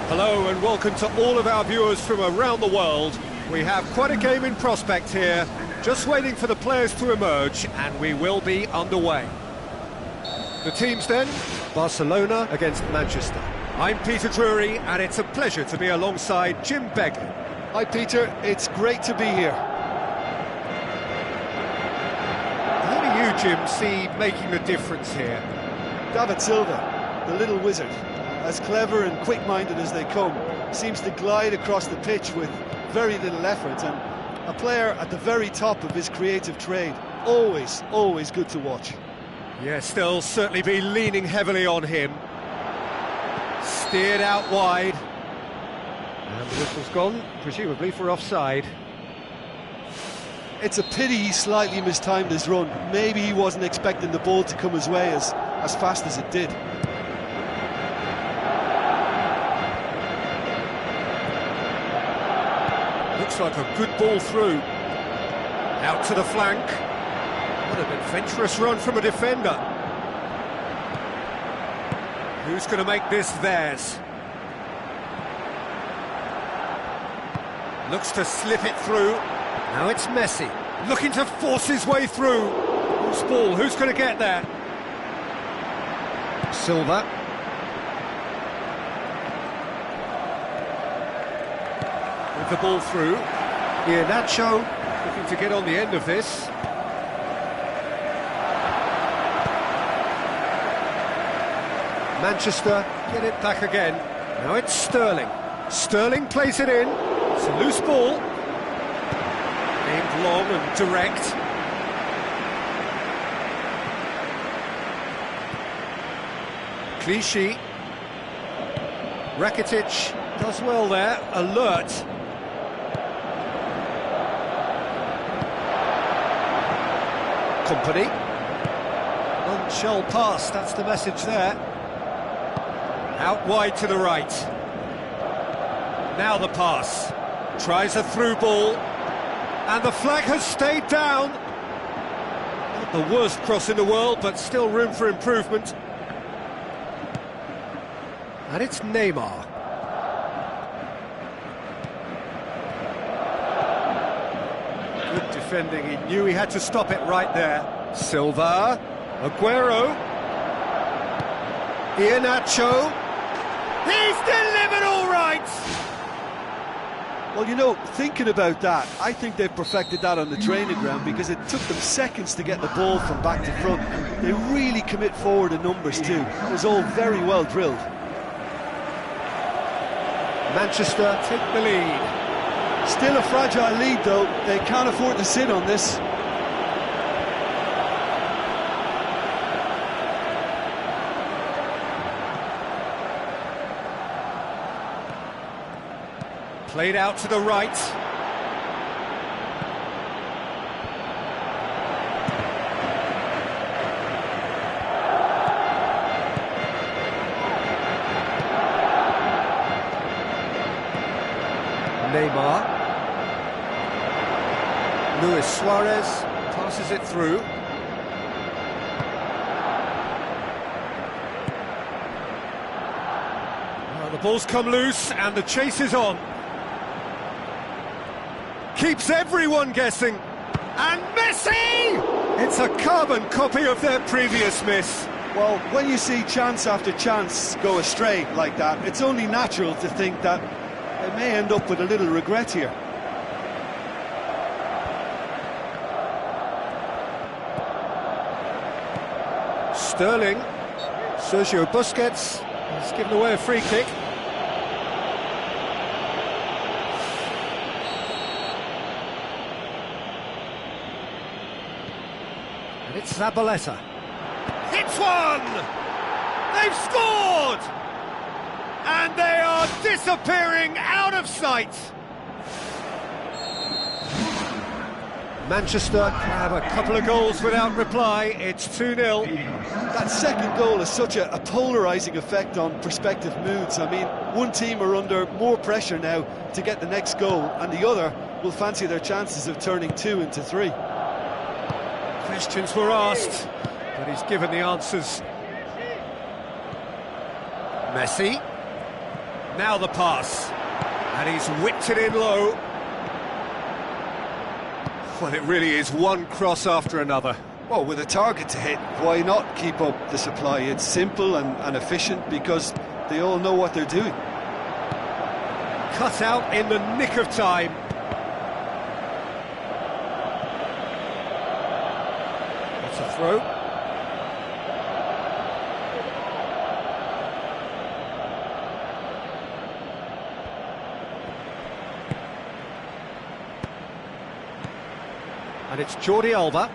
Hello and welcome to all of our viewers from around the world. We have quite a game in prospect here, just waiting for the players to emerge, and we will be underway. The teams then, Barcelona against Manchester. I'm Peter Drury, and it's a pleasure to be alongside Jim Begley. Hi Peter, it's great to be here. How do you, Jim, see making the difference here? David Silva, the little wizard, as clever and quick-minded as they come, seems to glide across the pitch with very little effort, and a player at the very top of his creative trade. Always good to watch. Yes, they'll certainly be leaning heavily on him. Steered out wide. And the whistle's gone, presumably for offside. It's a pity he slightly mistimed his run. Maybe he wasn't expecting the ball to come his way as fast as it did. Looks like a good ball through. Out to the flank. What an adventurous run from a defender. Who's going to make this theirs? Looks to slip it through. Now it's Messi, looking to force his way through. Loose ball, who's going to get there? Silva. With the ball through. Nacho looking to get on the end of this. Manchester get it back again. Now it's Sterling. Sterling plays it in. It's a loose ball. Aimed long and direct. Clichy. Rakitic does well there. Alert. Company. None shall pass, that's the message there. Out wide to the right. Now the pass. Tries a through ball. And the flag has stayed down. Not the worst cross in the world, but still room for improvement. And it's Neymar. Good defending, he knew he had to stop it right there. Silva, Aguero, Nacho. He's delivered all right! Well, you know, thinking about that, I think they've perfected that on the training ground because it took them seconds to get the ball from back to front. They really commit forward in numbers too. It was all very well drilled. Manchester take the lead. Still a fragile lead though, they can't afford to sit on this. Played out to the right. Neymar. Luis Suarez passes it through. Well, the ball's come loose and the chase is on. Keeps everyone guessing. And Messi! It's a carbon copy of their previous miss. Well, when you see chance after chance go astray like that, it's only natural to think that they may end up with a little regret here. Sterling. Sergio Busquets has given away a free kick. And it's Zabaleta. Hits one! They've scored! And they are disappearing out of sight. Manchester have a couple of goals without reply. It's 2-0. That second goal has such a polarising effect on prospective moods. I mean, one team are under more pressure now to get the next goal, and the other will fancy their chances of turning 2 into 3. Questions were asked, but he's given the answers. Messi. Now the pass. And he's whipped it in low. Well, it really is one cross after another. Well, with a target to hit, why not keep up the supply? It's simple and efficient because they all know what they're doing. Cut out in the nick of time. That's a throw. And it's Jordi Alba.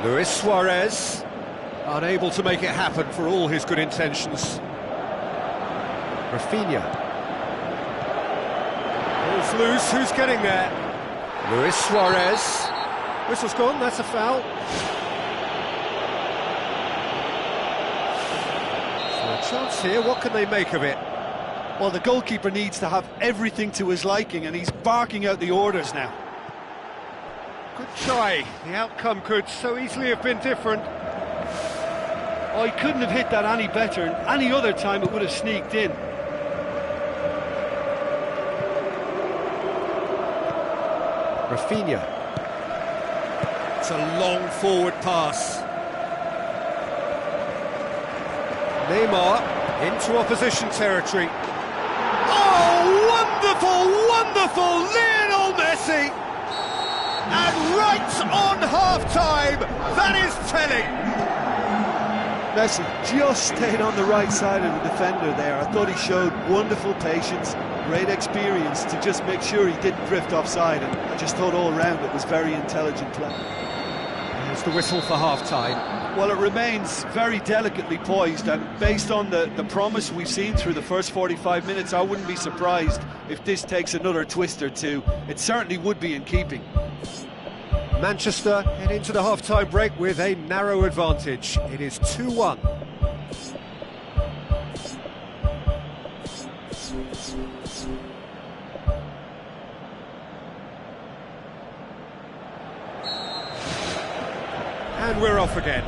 Luis Suarez, unable to make it happen for all his good intentions. Rafinha. Ball's loose, who's getting there? Luis Suarez. Whistle's gone, that's a foul. So a chance here, what can they make of it? Well, the goalkeeper needs to have everything to his liking, and he's barking out the orders now. Good try. The outcome could so easily have been different. Oh, he couldn't have hit that any better, and any other time it would have sneaked in. Rafinha. It's a long forward pass. Neymar into opposition territory. Oh, wonderful, wonderful! Lionel Messi! And right on half-time, that is telling. Messi just stayed on the right side of the defender there. I thought he showed wonderful patience, great experience to just make sure he didn't drift offside, and I just thought all round it was very intelligent play. There's the whistle for half-time. Well, it remains very delicately poised, and based on the promise we've seen through the first 45 minutes, I wouldn't be surprised if this takes another twist or two. It certainly would be in keeping. Manchester head into the half-time break with a narrow advantage. It is 2-1. And we're off again.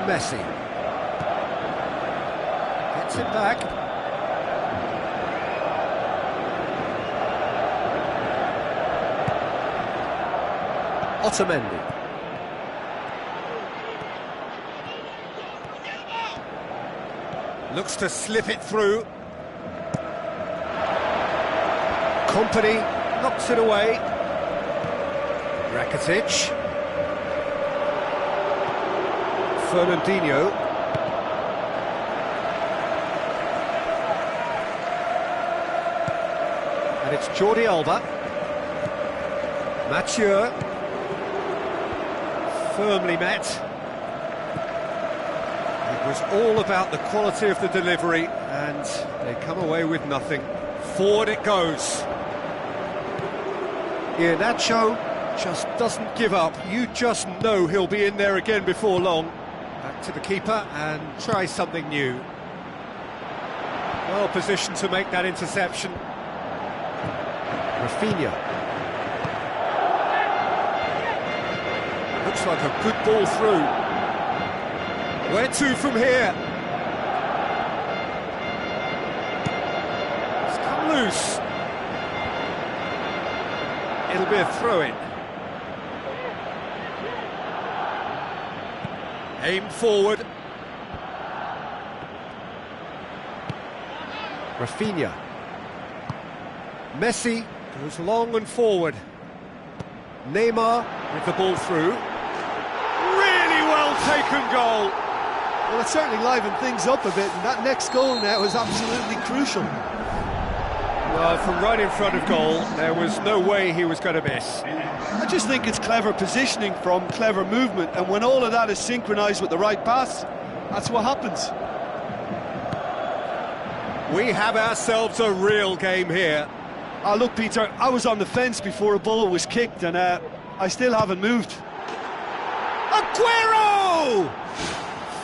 Messi gets it back. Otamendi. Looks to slip it through. Company knocks it away. Rakitic. Fernandinho. And it's Jordi Alba. Mathieu. Firmly met. It was all about the quality of the delivery, and they come away with nothing. Forward it goes. Iheanacho just doesn't give up. You just know he'll be in there again before long. Back to the keeper and try something new. Well positioned to make that interception. Rafinha. Looks like a good ball through. Where to from here? It's come loose. It'll be a throw-in. Aim forward. Rafinha. Messi goes long and forward. Neymar with the ball through. Really well taken goal. Well, it certainly livened things up a bit, and that next goal now is absolutely crucial. Well, from right in front of goal, there was no way he was going to miss. I just think it's clever positioning from clever movement, and when all of that is synchronised with the right pass, that's what happens. We have ourselves a real game here. Look, Peter, I was on the fence before a ball was kicked, and I still haven't moved. Aguero!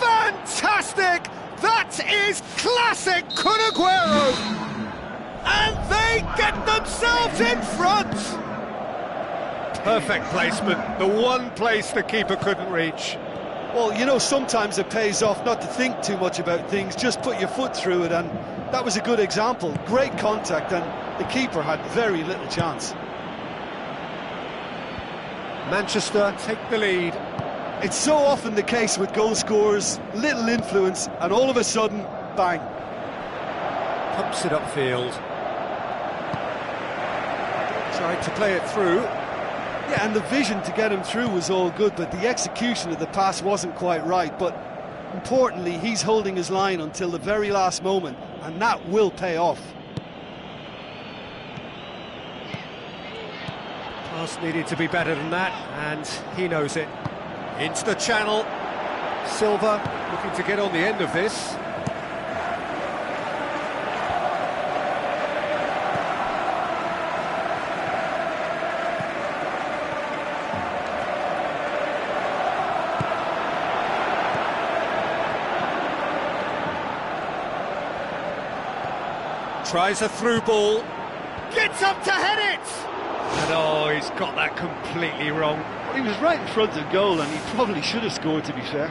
Fantastic! That is classic Kun Aguero! And they get themselves in front! Perfect placement, the one place the keeper couldn't reach. Well, you know, sometimes it pays off not to think too much about things, just put your foot through it, and that was a good example. Great contact, and the keeper had very little chance. Manchester take the lead. It's so often the case with goal scorers, little influence, and all of a sudden, bang. Pumps it upfield. Tried to play it through. Yeah, and the vision to get him through was all good, but the execution of the pass wasn't quite right. But importantly, he's holding his line until the very last moment, and that will pay off. Pass needed to be better than that, and he knows it. Into the channel. Silva looking to get on the end of this. Tries a through ball. Gets up to head it! And oh, he's got that completely wrong. He was right in front of goal, and he probably should have scored, to be fair.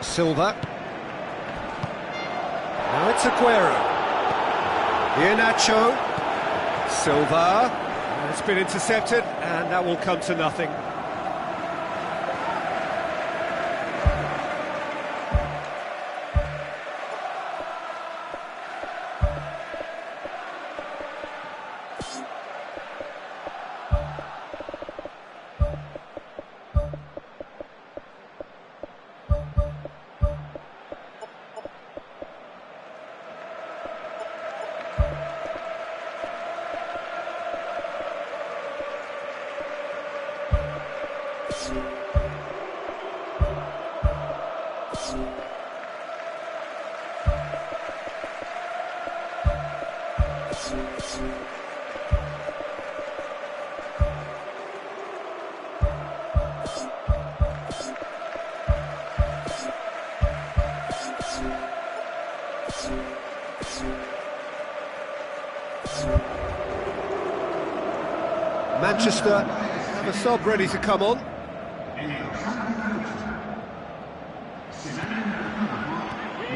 Silva. Now it's Aguero. Iheanacho. Silva. It's been intercepted, and that will come to nothing. Manchester have a sub ready to come on.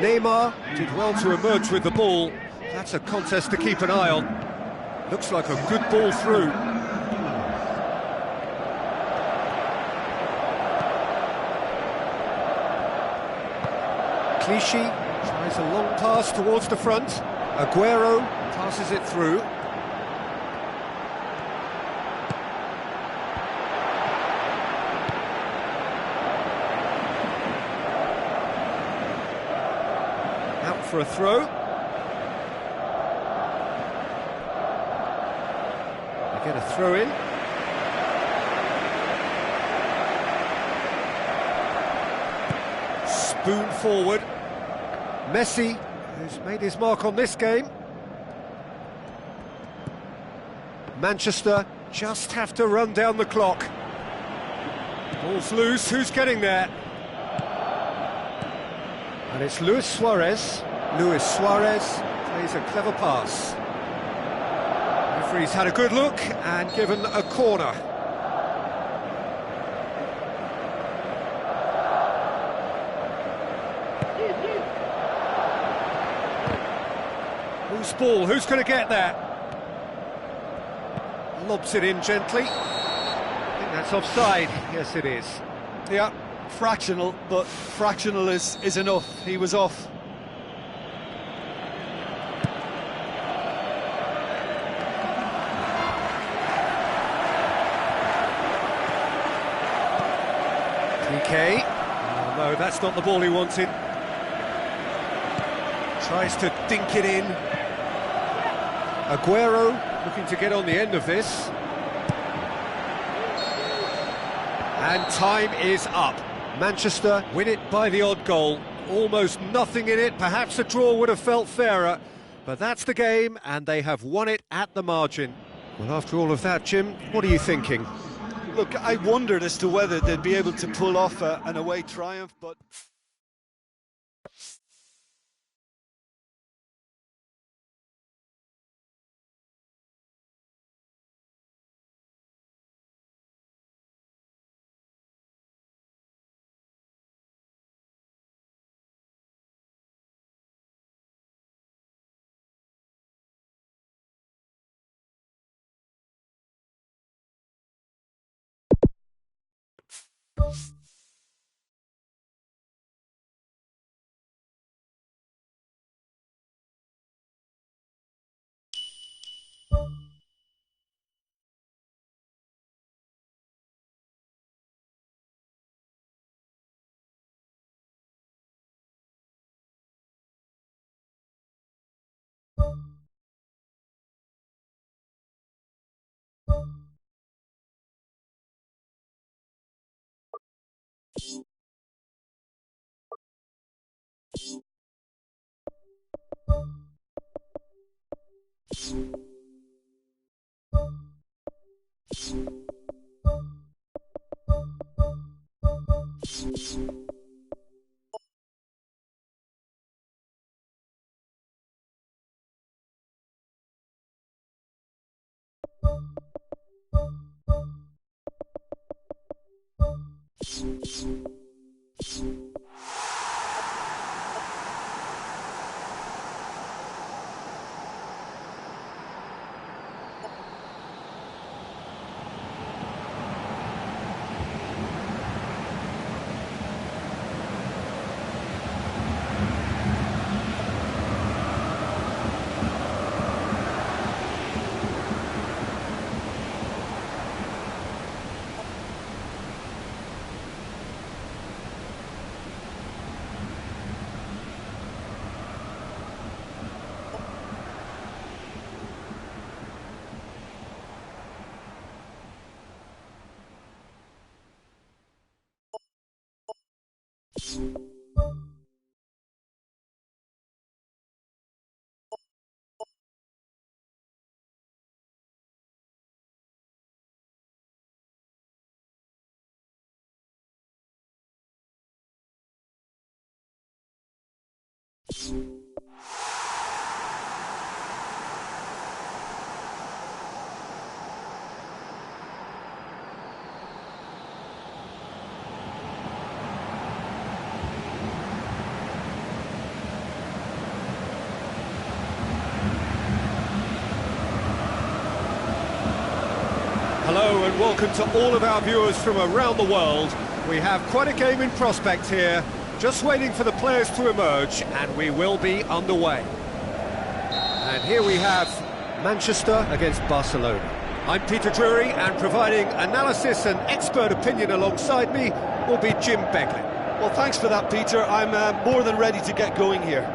Neymar did well to emerge with the ball. That's a contest to keep an eye on. Looks like a good ball through. Clichy tries a long pass towards the front. Aguero passes it through. Out for a throw. They get a throw in. Spoon forward. Messi, who's made his mark on this game. Manchester just have to run down the clock. Ball's loose, who's getting there? And it's Luis Suarez. Luis Suarez plays a clever pass. Referee's had a good look and given a corner. Whose ball? Who's going to get there? Lobs it in gently. I think that's offside. Yes, it is. Yeah, fractional, but fractional is enough. He was off. PK. Oh, no, that's not the ball he wanted. Tries to dink it in. Aguero looking to get on the end of this. And time is up. Manchester win it by the odd goal. Almost nothing in it. Perhaps a draw would have felt fairer. But that's the game, and they have won it at the margin. Well, after all of that, Jim, what are you thinking? Look, I wondered as to whether they'd be able to pull off an away triumph, but... Hello and welcome to all of our viewers from around the world. We have quite a game in prospect here, just waiting for the players to emerge, and we will be underway. And here we have Manchester against Barcelona. I'm Peter Drury, and providing analysis and expert opinion alongside me will be Jim Beglin. Well, thanks for that, Peter. I'm more than ready to get going here.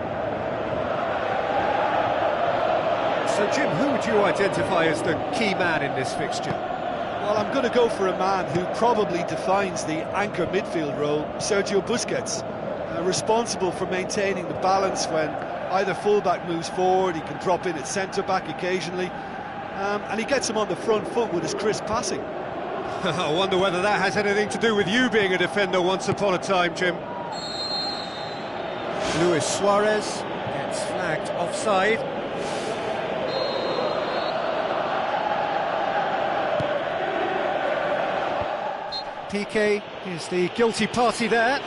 So, Jim, who would you identify as the key man in this fixture? Well, I'm going to go for a man who probably defines the anchor midfield role, Sergio Busquets, responsible for maintaining the balance when either fullback moves forward. He can drop in at centre-back occasionally, and he gets him on the front foot with his crisp passing. I wonder whether that has anything to do with you being a defender once upon a time, Jim. Luis Suarez gets flagged offside. PK is the guilty party there.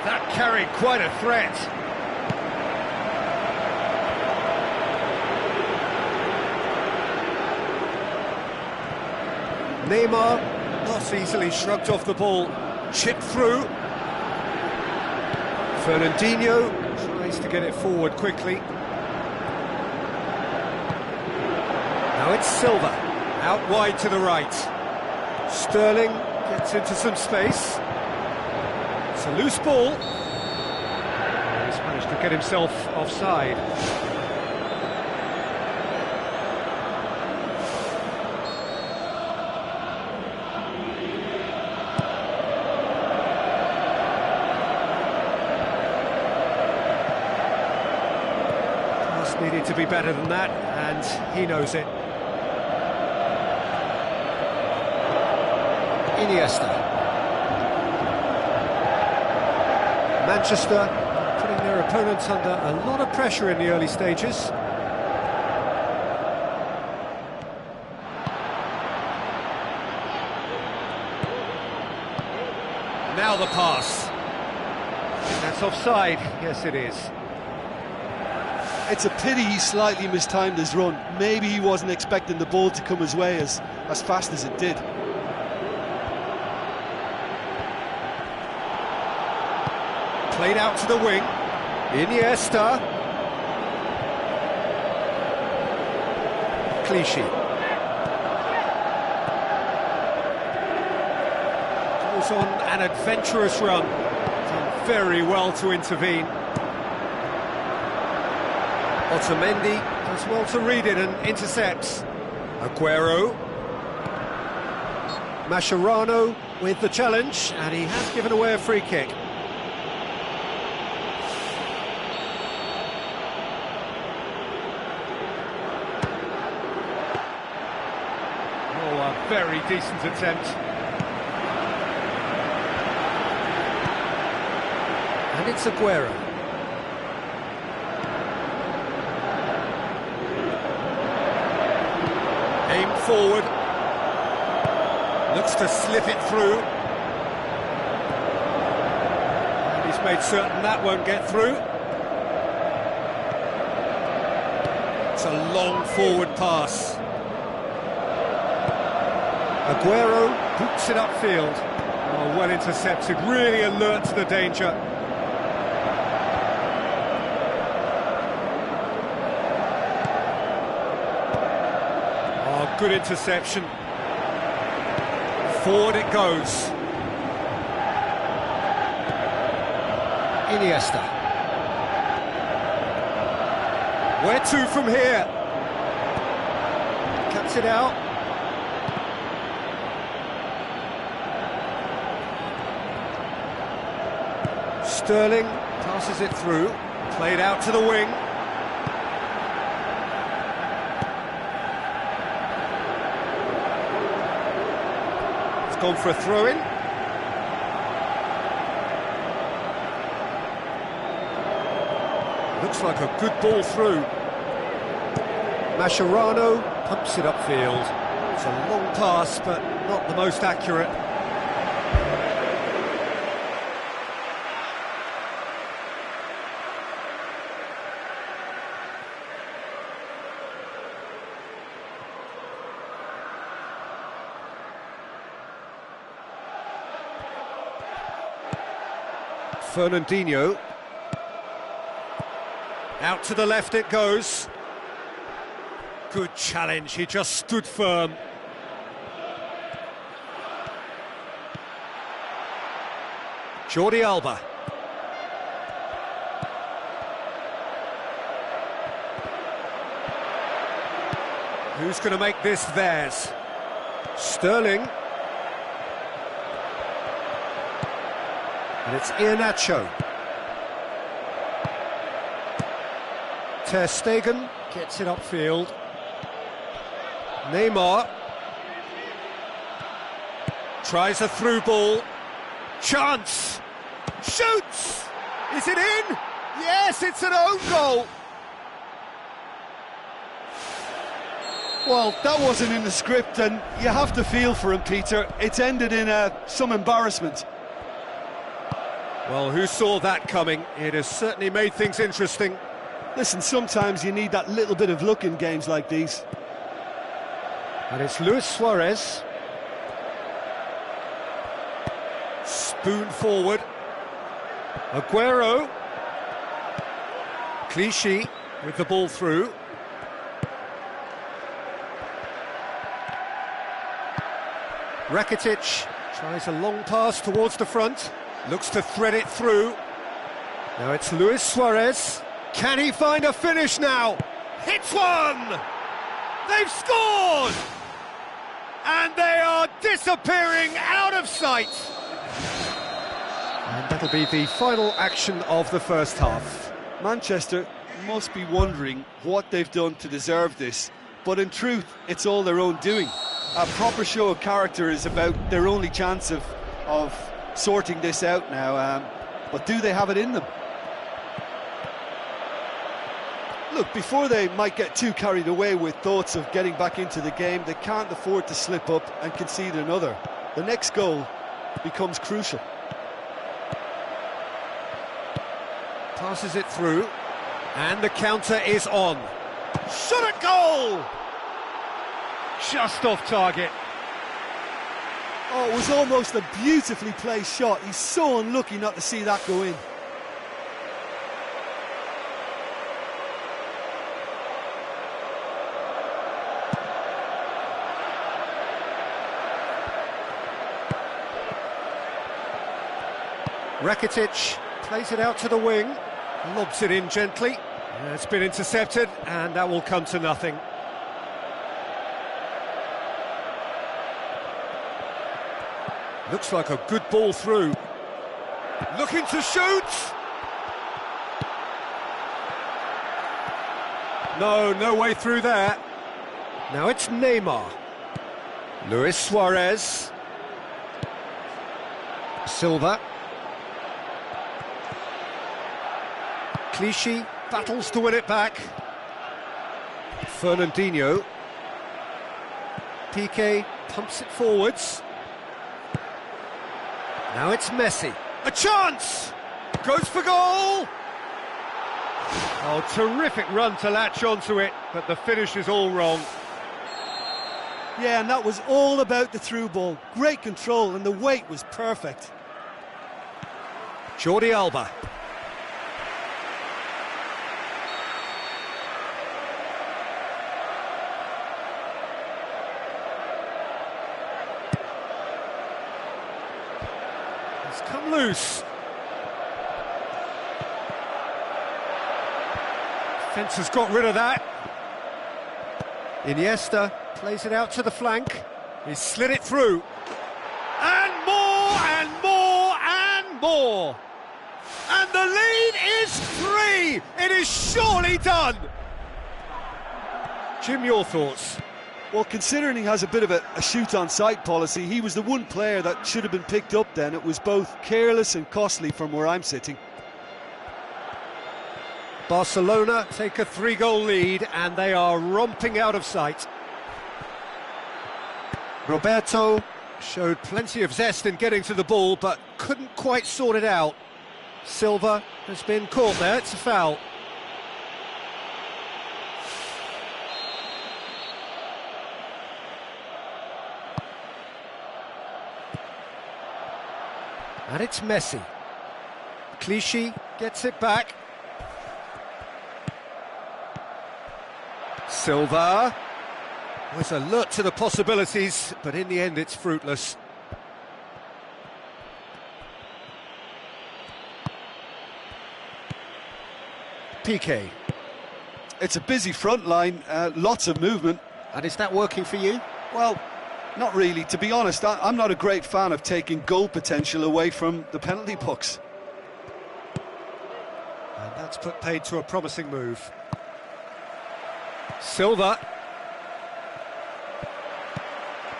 That carried quite a threat. Neymar not easily shrugged off the ball. Chipped through. Fernandinho tries to get it forward quickly. Now it's Silva, out wide to the right. Sterling gets into some space. It's a loose ball. He's managed to get himself offside. Pass needed to be better than that, and he knows it. Iniesta. Manchester putting their opponents under a lot of pressure in the early stages. Now the pass. That's offside. Yes, it is. It's a pity he slightly mistimed his run. Maybe he wasn't expecting the ball to come his way as fast as it did. Played out to the wing. Iniesta. Clichy. Goes on an adventurous run. Done very well to intervene. Otamendi does well to read it and intercepts. Aguero. Mascherano with the challenge, and he has given away a free kick. Very decent attempt. And it's Aguero. Aimed forward. Looks to slip it through. And he's made certain that won't get through. It's a long forward pass. Aguero boots it upfield. Oh, well intercepted, really alert to the danger. Oh, good interception. Forward it goes. Iniesta. Where to from here? Cuts it out. Sterling passes it through, played out to the wing. It's gone for a throw-in. Looks like a good ball through. Mascherano pumps it upfield. It's a long pass, but not the most accurate. Fernandinho. Out to the left it goes. Good challenge, he just stood firm. Jordi Alba. Who's going to make this theirs? Sterling. And it's Iheanacho. Ter Stegen gets it upfield. Neymar tries a through ball. Chance! Shoots! Is it in? Yes, it's an own goal! Well, that wasn't in the script, and you have to feel for him, Peter. It's ended in some embarrassment. Well, who saw that coming? It has certainly made things interesting. Listen, sometimes you need that little bit of luck in games like these. And it's Luis Suarez. Spoon forward. Aguero. Clichy with the ball through. Rakitic tries a long pass towards the front, looks to thread it through. Now it's Luis Suarez. Can he find a finish now? Hits one! They've scored! And they are disappearing out of sight! And that'll be the final action of the first half. Manchester must be wondering what they've done to deserve this, but in truth, it's all their own doing. A proper show of character is about their only chance of sorting this out now, but do they have it in them? Look, before they might get too carried away with thoughts of getting back into the game, they can't afford to slip up and concede another. The next goal becomes crucial. Passes it through, and the counter is on. Shot at goal! Just off target. Oh, it was almost a beautifully placed shot. He's so unlucky not to see that go in. Rakitic plays it out to the wing, lobs it in gently. It's been intercepted, and that will come to nothing. Looks like a good ball through. Looking to shoot! No way through there. Now it's Neymar. Luis Suarez. Silva. Clichy battles to win it back. Fernandinho. Piqué pumps it forwards. Now it's Messi. A chance! Goes for goal! Oh, terrific run to latch onto it, but the finish is all wrong. Yeah, and that was all about the through ball. Great control, and the weight was perfect. Jordi Alba. It's come loose. Fence has got rid of that. Iniesta plays it out to the flank. He's slid it through. And more, and more, and more. And the lead is 3. It is surely done. Jim, your thoughts? Well, considering he has a bit of a shoot-on-sight policy, he was the one player that should have been picked up then. It was both careless and costly from where I'm sitting. Barcelona take a 3-goal lead, and they are romping out of sight. Roberto showed plenty of zest in getting to the ball, but couldn't quite sort it out. Silva has been caught there, it's a foul. And it's Messi. Clichy gets it back. Silva was alert to the possibilities, but in the end it's fruitless. Piqué. It's a busy front line, lots of movement. And is that working for you? Well, not really. To be honest, I'm not a great fan of taking goal potential away from the penalty box. And that's put paid to a promising move. Silva.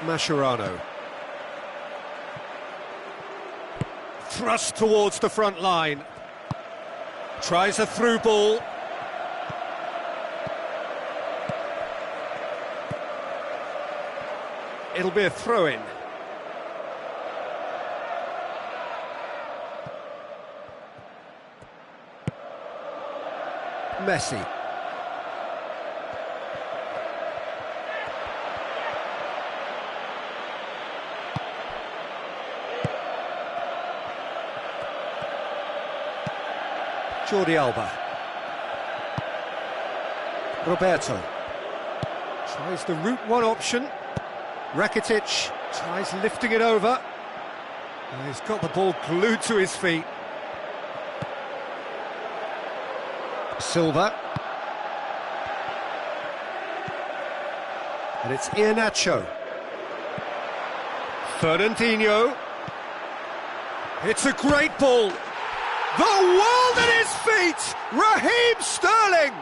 Mascherano. Thrust towards the front line. Tries a through ball. It'll be a throw-in. Messi. Jordi Alba. Roberto tries the route one option. Rakitic tries lifting it over. And he's got the ball glued to his feet. Silva. And it's Iheanacho. Fernandinho. It's a great ball. The world at his feet! Raheem Sterling!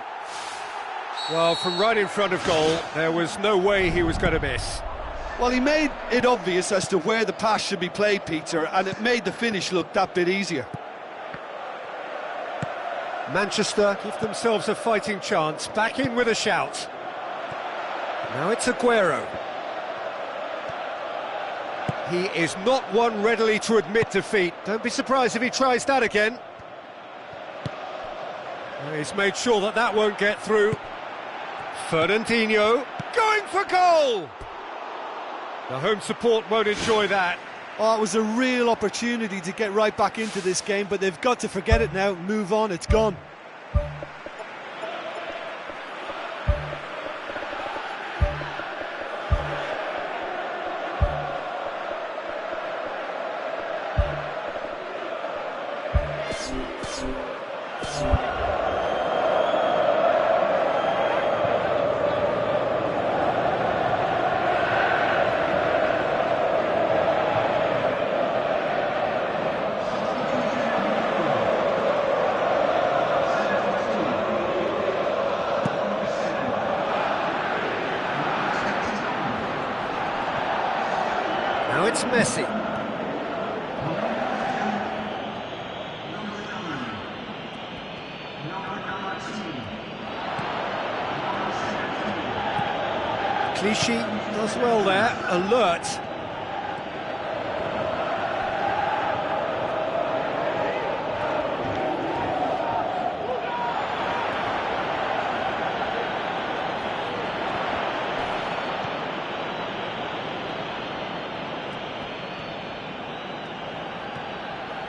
Well, from right in front of goal, there was no way he was going to miss. Well, he made it obvious as to where the pass should be played, Peter, and it made the finish look that bit easier. Manchester give themselves a fighting chance, back in with a shout. Now it's Aguero. He is not one readily to admit defeat. Don't be surprised if he tries that again. He's made sure that that won't get through. Fernandinho going for goal! The home support won't enjoy that. Oh, it was a real opportunity to get right back into this game, but they've got to forget it now, move on, it's gone. Now it's Messi. Clichy does well there, alert.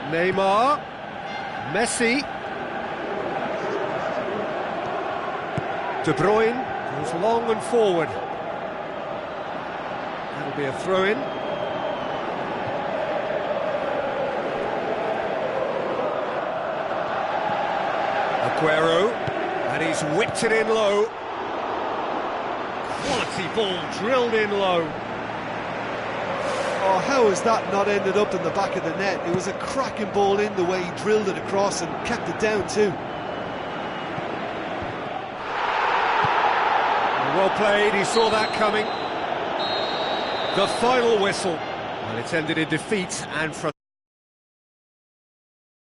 Neymar, Messi, De Bruyne goes long and forward. That'll be a throw-in. Aguero, and he's whipped it in low. Quality ball drilled in low. Oh, how has that not ended up in the back of the net? It was a cracking ball in the way he drilled it across and kept it down too. Well played, he saw that coming. The final whistle. Well, it's ended in defeat and frustration.